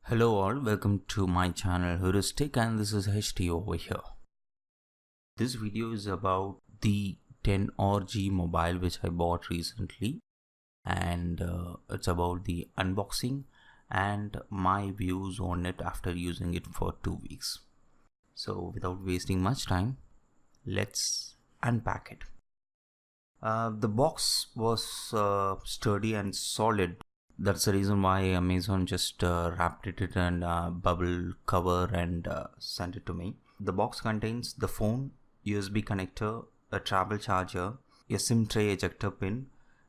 Hello all, welcome to my channel Heuristic, and this is HT over here. This video is about the 10RG mobile which I bought recently, and it's about the unboxing and my views on it after using it for 2 weeks. So without wasting much time, let's unpack it. The box was sturdy and solid. That's the reason why Amazon just wrapped it in a bubble cover and sent it to me. The box contains the phone, USB connector, a travel charger, a SIM tray ejector pin,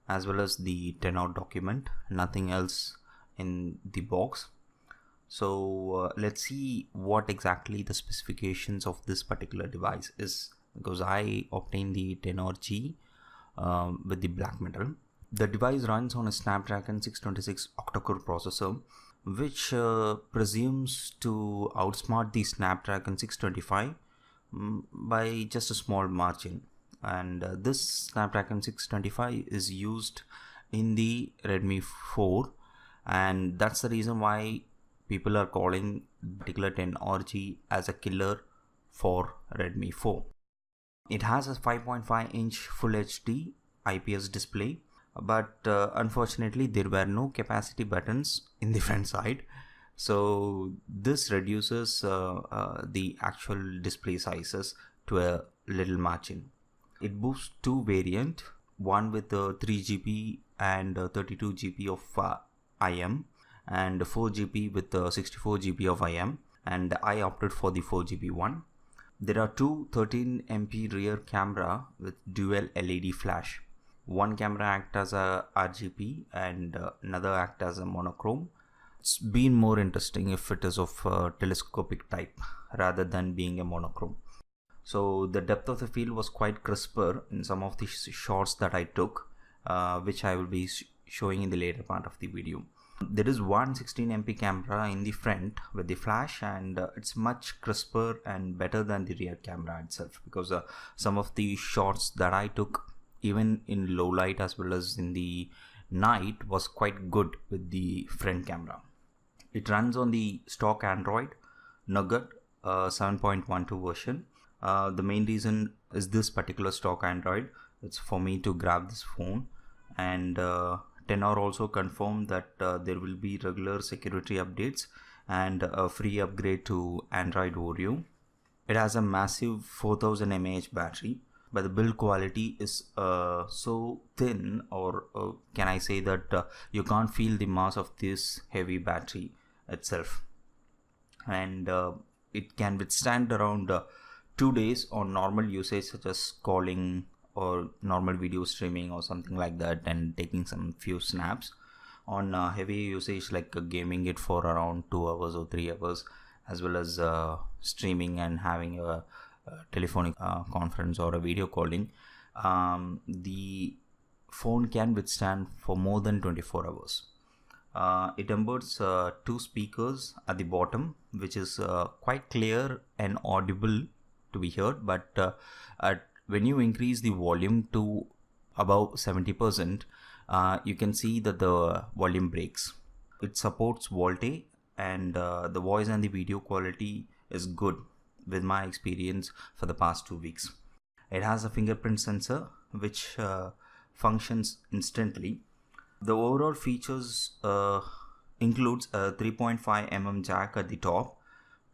as well as the 10R document. Nothing else in the box. So let's see what exactly the specifications of this particular device is, because I obtained the 10RG with the black metal. The device runs on a Snapdragon 626 octa-core processor, which presumes to outsmart the Snapdragon 625 by just a small margin. And this Snapdragon 625 is used in the Redmi 4, and that's the reason why people are calling particular 10RG as a killer for Redmi 4. It has a 5.5-inch Full HD IPS display, but unfortunately there were no capacity buttons in the front side, so this reduces the actual display sizes to a little margin. It boasts two variants, one with 3GB and 32GB of IM, and 4GB with 64GB of IM, and I opted for the 4GB one. There are two 13MP rear camera with dual LED flash. One camera acts as a RGB and another acts as a monochrome. It's been more interesting if it is of telescopic type rather than being a monochrome. So the depth of the field was quite crisper in some of the shots that I took, which I will be showing in the later part of the video. There is one 16MP camera in the front with the flash, and it's much crisper and better than the rear camera itself, because some of the shots that I took, even in low light as well as in the night, was quite good with the front camera. It runs on the stock Android Nougat 7.12 version. The main reason is this particular stock Android. It's for me to grab this phone, and 10R also confirmed that there will be regular security updates and a free upgrade to Android Oreo. It has a massive 4000 mAh battery, but the build quality is so thin, or can I say that you can't feel the mass of this heavy battery itself, and it can withstand around 2 days on normal usage, such as calling or normal video streaming or something like that, and taking some few snaps. On heavy usage like gaming it for around 2 hours or 3 hours, as well as streaming and having a telephonic conference or a video calling, the phone can withstand for more than 24 hours. It embeds two speakers at the bottom, which is quite clear and audible to be heard, but when you increase the volume to above 70%, you can see that the volume breaks. It supports VoLTE, and the voice and the video quality is good with my experience for the past 2 weeks. It has a fingerprint sensor which functions instantly. The overall features includes a 3.5mm jack at the top,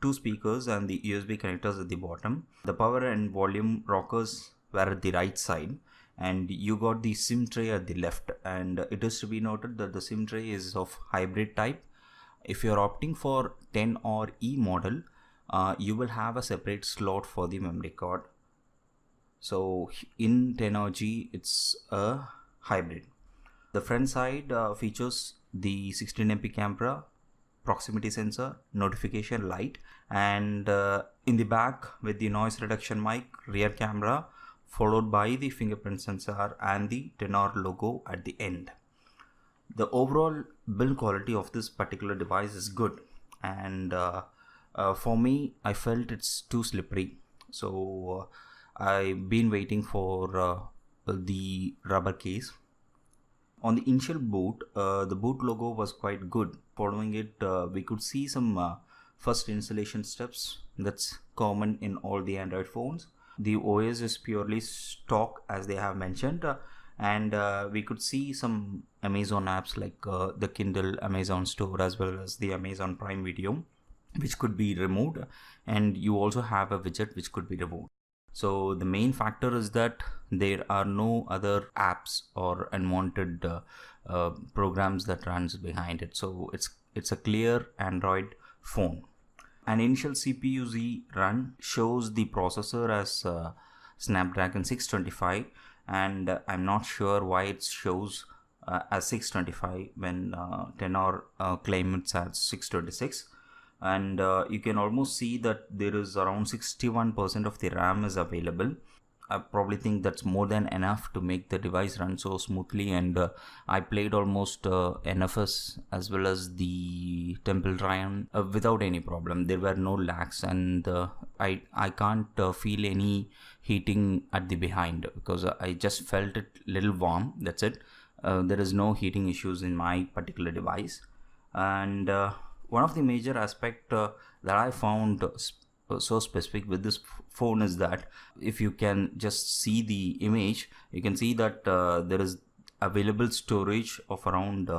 two speakers and the USB connectors at the bottom. The power and volume rockers were at the right side, and you got the SIM tray at the left. And it is to be noted that the SIM tray is of hybrid type. If you are opting for 10R E model, you will have a separate slot for the memory card. So in 10RG it's a hybrid. The front side features the 16MP camera, proximity sensor, notification light, and in the back with the noise reduction mic, rear camera, followed by the fingerprint sensor and the 10R logo at the end. The overall build quality of this particular device is good, and for me, I felt it's too slippery, so I've been waiting for the rubber case. On the initial boot, the boot logo was quite good. Following it, we could see some first installation steps that's common in all the Android phones. The OS is purely stock as they have mentioned, and we could see some Amazon apps like the Kindle, Amazon Store, as well as the Amazon Prime Video, which could be removed, and you also have a widget which could be removed. So the main factor is that there are no other apps or unwanted programs that runs behind it. So it's a clear Android phone. An initial CPU-Z run shows the processor as Snapdragon 625, and I'm not sure why it shows as 625 when Tenor claim it's as 626. And you can almost see that there is around 61% of the RAM is available. I probably think that's more than enough to make the device run so smoothly, and I played almost NFS as well as the Temple Run without any problem. There were no lags, and I can't feel any heating at the behind because I just felt it little warm. That's it. There is no heating issues in my particular device. And one of the major aspect that I found so specific with this phone is that if you can just see the image, you can see that there is available storage of around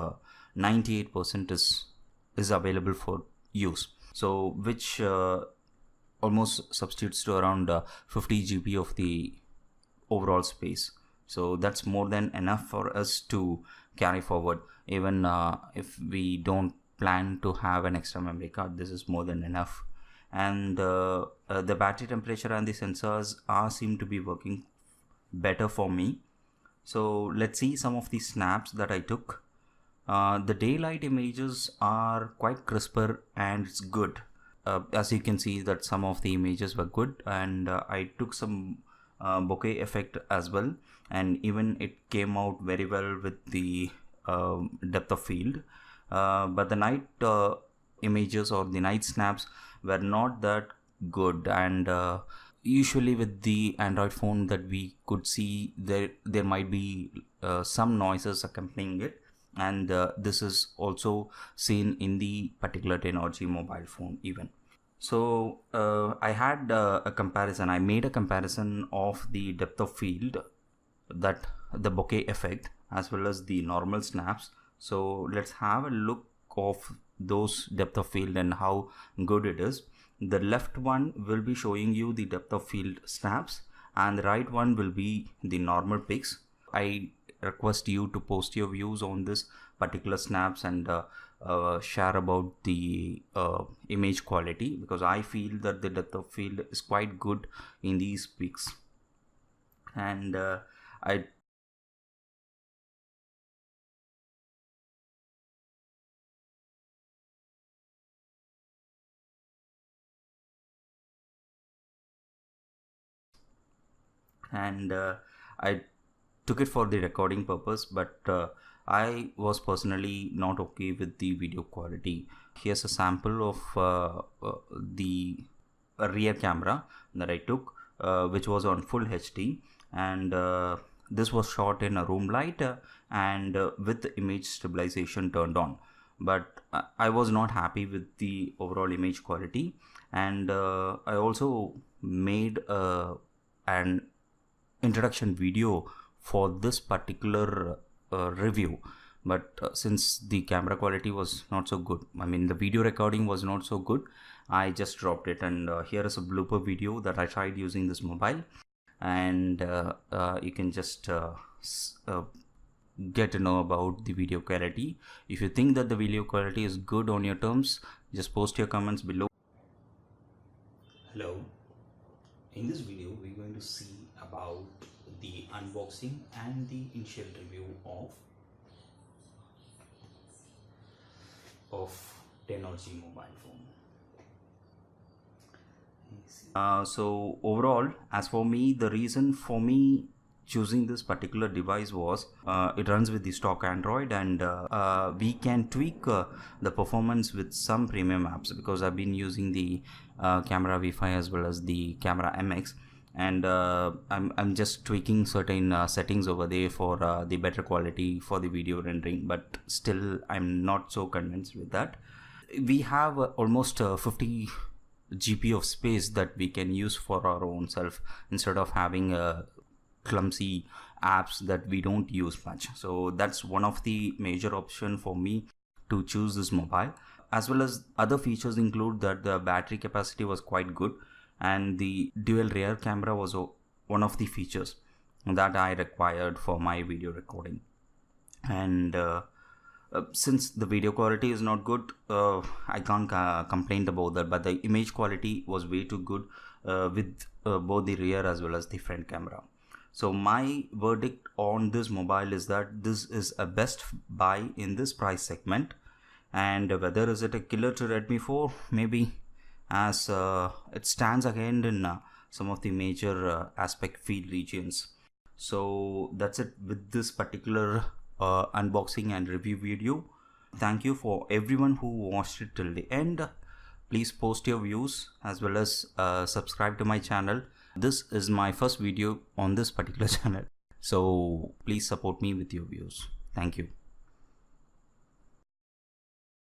98% is available for use. So which almost substitutes to around 50 GB of the overall space. So that's more than enough for us to carry forward. Even if we don't plan to have an extra memory card, this is more than enough. And the battery temperature and the sensors seem to be working better for me. So let's see some of the snaps that I took. The daylight images are quite crisper and it's good. As you can see that some of the images were good, and I took some bokeh effect as well, and even it came out very well with the depth of field. But the night images or the night snaps were not that good, and usually with the Android phone that we could see there might be some noises accompanying it, and this is also seen in the particular 10RG mobile phone even. So I had a comparison. I made a comparison of the depth of field, that the bokeh effect, as well as the normal snaps. So let's have a look of those depth of field and how good it is. The left one will be showing you the depth of field snaps, and the right one will be the normal pics. I request you to post your views on this particular snaps and share about the image quality, because I feel that the depth of field is quite good in these pics. And I took it for the recording purpose, but I was personally not okay with the video quality. Here's a sample of the rear camera that I took, which was on full HD, and this was shot in a room light and with the image stabilization turned on. But I was not happy with the overall image quality, and I also made an introduction video for this particular review, but since the camera quality was not so good, I mean the video recording was not so good, I just dropped it. And here is a blooper video that I tried using this mobile, and you can just get to know about the video quality. If you think that the video quality is good on your terms, just post your comments below. Hello. In this video, we're going to see about the unboxing and the initial review of 10RG mobile phone. So overall, as for me, the reason for me choosing this particular device was it runs with the stock Android, and we can tweak the performance with some premium apps, because I've been using the camera V5 as well as the camera MX, and I'm just tweaking certain settings over there for the better quality for the video rendering, but still I'm not so convinced with that. We have almost 50 GB of space that we can use for our own self instead of having clumsy apps that we don't use much. So that's one of the major option for me to choose this mobile. As well as other features include that the battery capacity was quite good, and the dual rear camera was one of the features that I required for my video recording. And since the video quality is not good, I can't complain about that, but the image quality was way too good with both the rear as well as the front camera. So my verdict on this mobile is that this is a best buy in this price segment. And whether is it a killer to Redmi 4, maybe, as it stands again in some of the major aspect field regions. So that's it with this particular unboxing and review video. Thank you for everyone who watched it till the end. Please post your views as well as subscribe to my channel. This is my first video on this particular channel, so please support me with your views. Thank you.